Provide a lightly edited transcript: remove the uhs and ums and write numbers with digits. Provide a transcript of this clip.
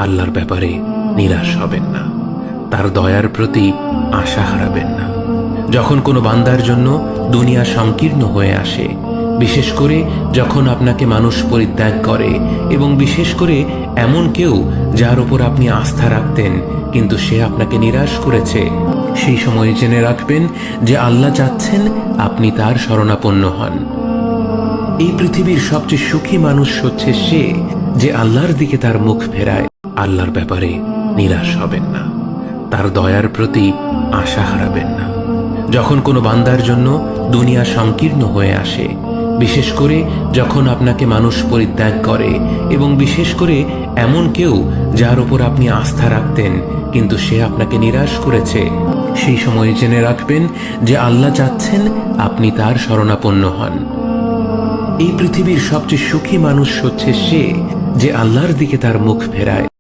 আল্লাহর ব্যাপারে নিরাশ হবেন না, তার দয়ার প্রতি আশা হারাবেন না। যখন কোনো বান্দার জন্য দুনিয়া সংকীর্ণ হয়ে আসে, বিশেষ করে যখন আপনাকে মানুষ পরিত্যাগ করে, এবং বিশেষ করে এমন কেউ যার উপর আপনি আস্থা রাখতেন কিন্তু সে আপনাকে নিরাশ করেছে, সেই সময় জেনে রাখবেন যে আল্লাহ চাচ্ছেন আপনি তার শরণাপন্ন হন। এই পৃথিবীর সবচেয়ে সুখী মানুষ হচ্ছে সে যে আল্লাহর দিকে তার মুখ ফেরায়। আল্লাহর ব্যাপারে নিরাশ হবেন না, তার দয়ার প্রতি আশা হারাবেন না। যখন কোনো বান্দার জন্য দুনিয়া সংকীর্ণ হয়ে আসে, বিশেষ করে যখন আপনাকে মানুষ পরিত্যাগ করে, এবং বিশেষ করে এমন কেউ যার উপর আপনি আস্থা রাখতেন কিন্তু সে আপনাকে নিরাশ করেছে, সেই সময় জেনে রাখবেন যে আল্লাহ চাচ্ছেন আপনি তার শরণাপন্ন হন। এই পৃথিবীর সবচেয়ে সুখী মানুষ হচ্ছে সে যে আল্লাহর দিকে তার মুখ ফেরায়।